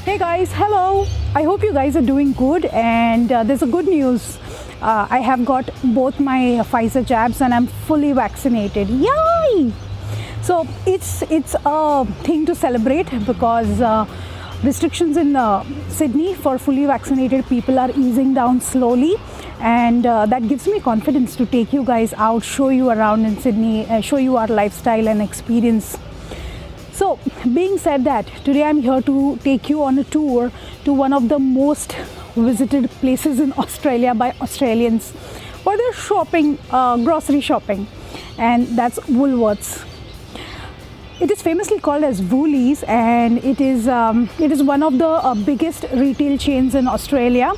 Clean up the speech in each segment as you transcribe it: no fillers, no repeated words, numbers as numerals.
Hey guys, hello. I hope you guys are doing good, and there's a good news. I have got both my Pfizer jabs and I'm fully vaccinated. Yay! So it's a thing to celebrate because restrictions in Sydney for fully vaccinated people are easing down slowly, and that gives me confidence to take you guys out, show you around in Sydney, show you our lifestyle and experience. So, being said that, today I'm here to take you on a tour to one of the most visited places in Australia by Australians for their shopping, grocery shopping, and that's Woolworths. It is famously called as Woolies, and it is one of the biggest retail chains in Australia.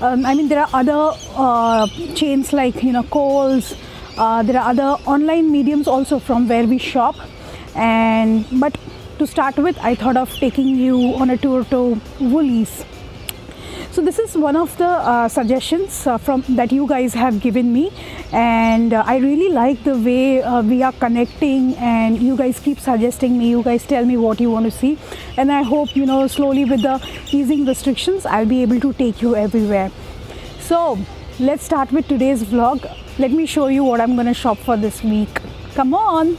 I mean, there are other chains like Coles. There are other online mediums also from where we shop. But to start with, I thought of taking you on a tour to Woolies. So this is one of the suggestions from that you guys have given me, and I really like the way we are connecting, and you guys keep suggesting me. You guys tell me what you want to see, and I hope slowly with the easing restrictions, I'll be able to take you everywhere. So let's start with today's vlog. Let me show you what I'm going to shop for this week. Come on.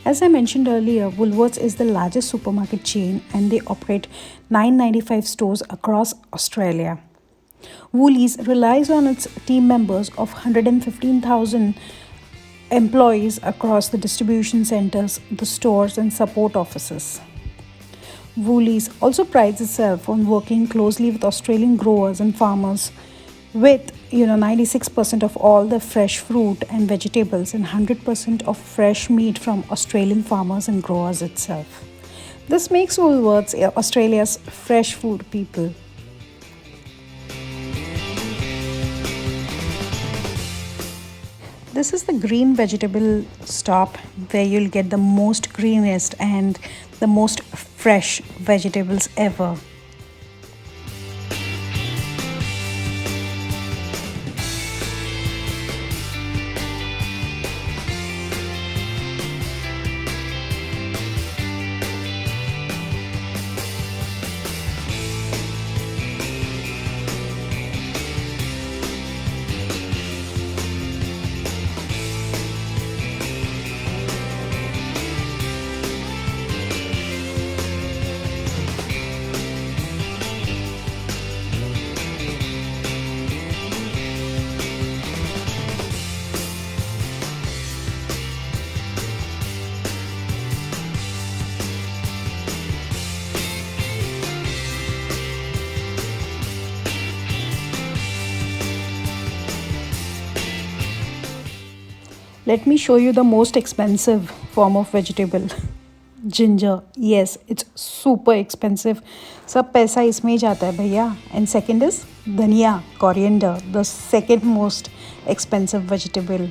As I mentioned earlier, Woolworths is the largest supermarket chain and they operate 995 stores across Australia. Woolies relies on its team members of 115,000 employees across the distribution centers, the stores and support offices. Woolies also prides itself on working closely with Australian growers and farmers, with 96% of all the fresh fruit and vegetables and 100% of fresh meat from Australian farmers and growers itself. This makes Woolworths Australia's fresh food people. This is the green vegetable stop where you'll get the most greenest and the most fresh vegetables ever. Let me show you the most expensive form of vegetable. Ginger. Yes, it's super expensive. सब पैसा इसमें ही जाता है भैया. And second is धनिया, coriander, the second most expensive vegetable.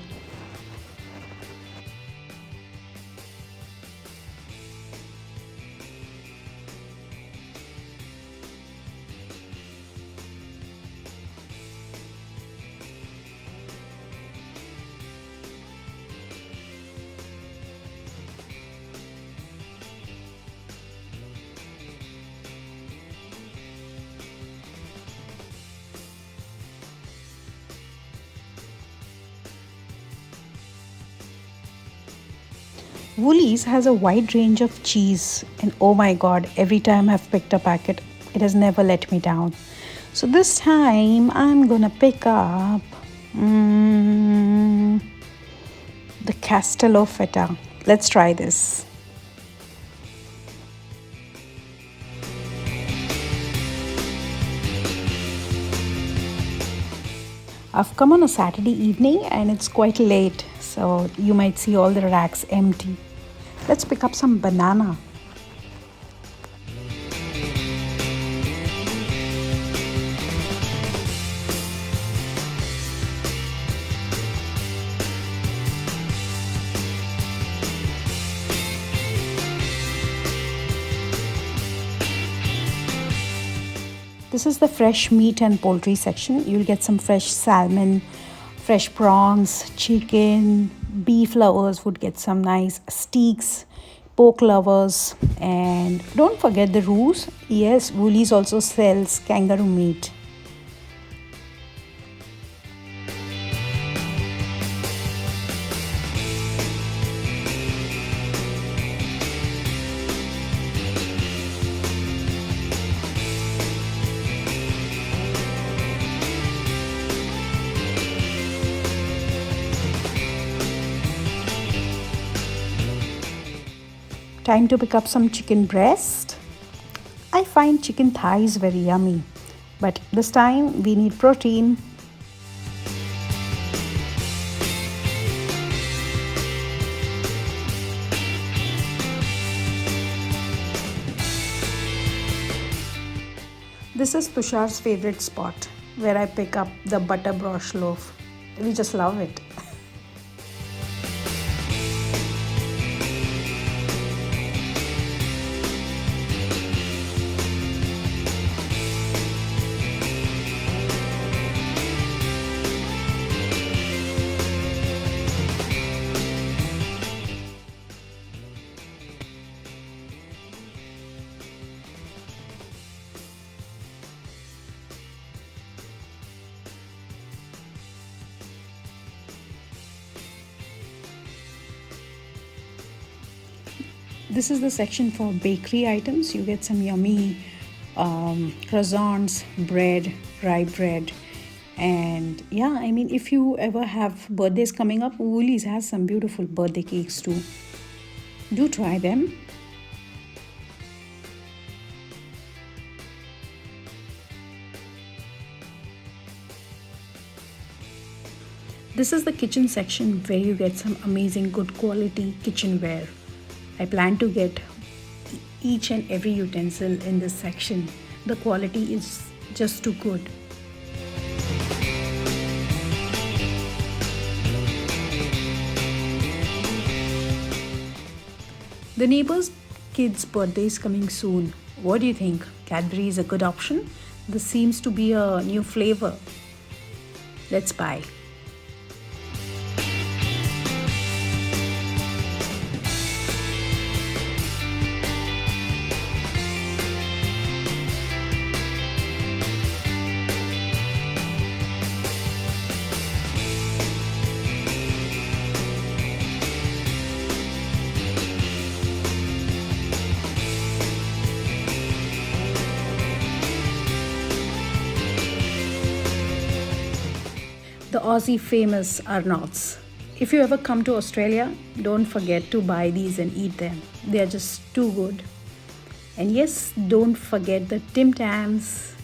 Woolies has a wide range of cheese, and oh my god, every time I've picked a packet, it has never let me down. So this time I'm gonna pick up the Castello Feta. Let's try this. I've come on a Saturday evening and it's quite late, so you might see all the racks empty. Let's pick up some banana. This is the fresh meat and poultry section. You'll get some fresh salmon, fresh prawns, chicken, beef lovers would get some nice steaks, pork lovers. And don't forget the roos. Yes, Woolies also sells kangaroo meat. Time to pick up some chicken breast. I find chicken thighs very yummy, but this time we need protein. This is Tushar's favorite spot where I pick up the butter brosh loaf. We just love it. This is the section for bakery items. You get some yummy croissants, bread, rye bread. And yeah, I mean, if you ever have birthdays coming up, Woolies has some beautiful birthday cakes too. Do try them. This is the kitchen section where you get some amazing good quality kitchenware. I plan to get each and every utensil in this section. The quality is just too good. The neighbor's kid's birthday is coming soon. What do you think? Cadbury is a good option? This seems to be a new flavor. Let's buy. The Aussie famous Arnott's. If you ever come to Australia, don't forget to buy these and eat them. They are just too good. And yes, don't forget the Tim Tams.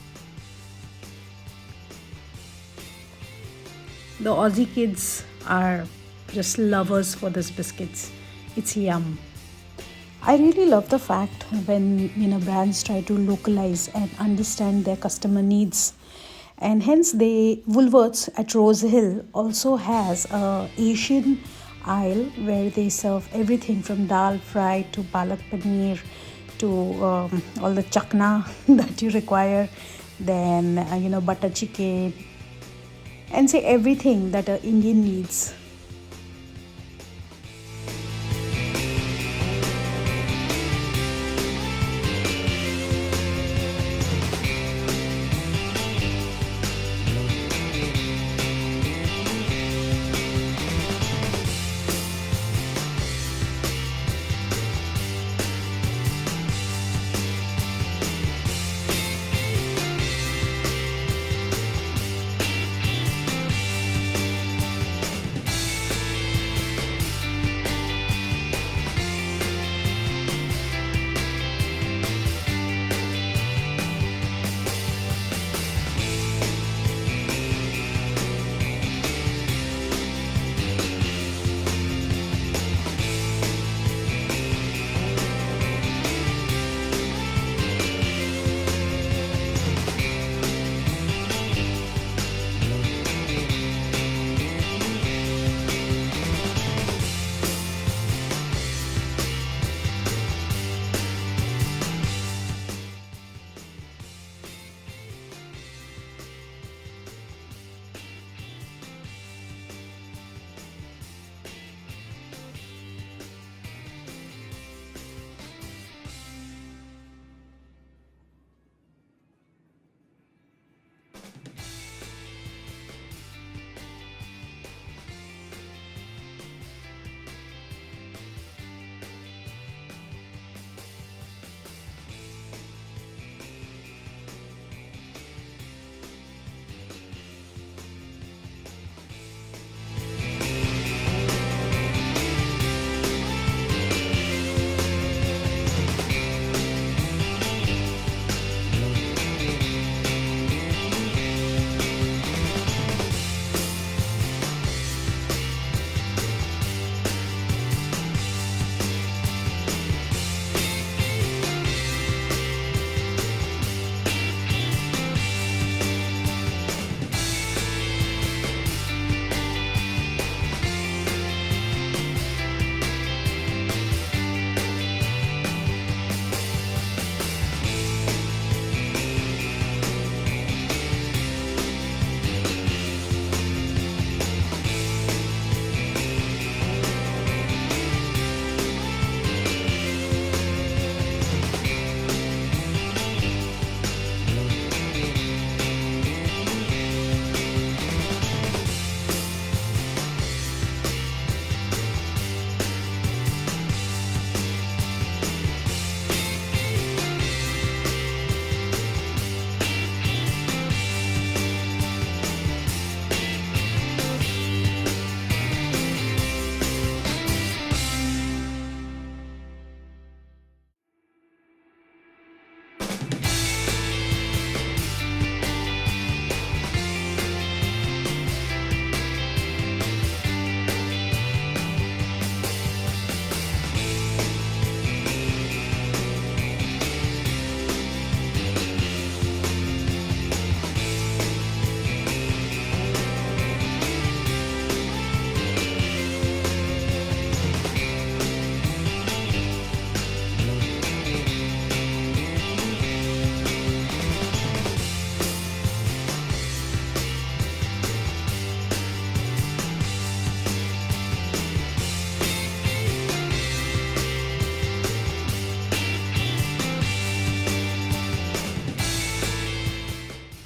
The Aussie kids are just lovers for these biscuits. It's yum. I really love the fact when brands try to localize and understand their customer needs, and hence Woolworths at Rose Hill also has a Asian aisle where they serve everything from dal fry to palak paneer to all the chakna that you require, then butter chicken, and say everything that an Indian needs.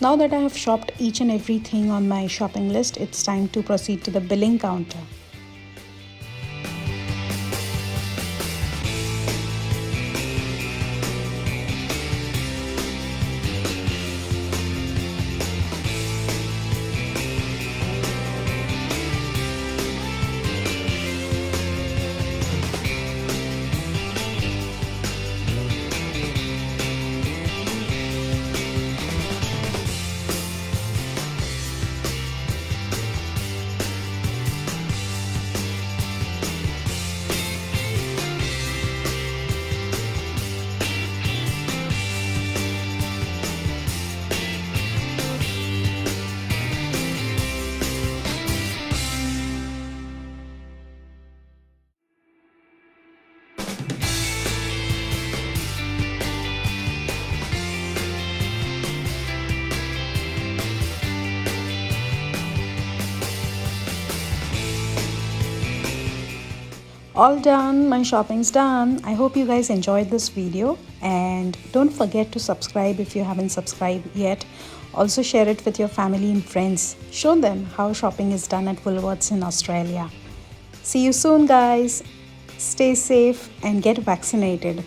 Now that I have shopped each and everything on my shopping list, it's time to proceed to the billing counter. All done, my shopping's done. I hope you guys enjoyed this video, and don't forget to subscribe if you haven't subscribed yet. Also share it with your family and friends. Show them how shopping is done at Woolworths in Australia. See you soon, guys. Stay safe and get vaccinated.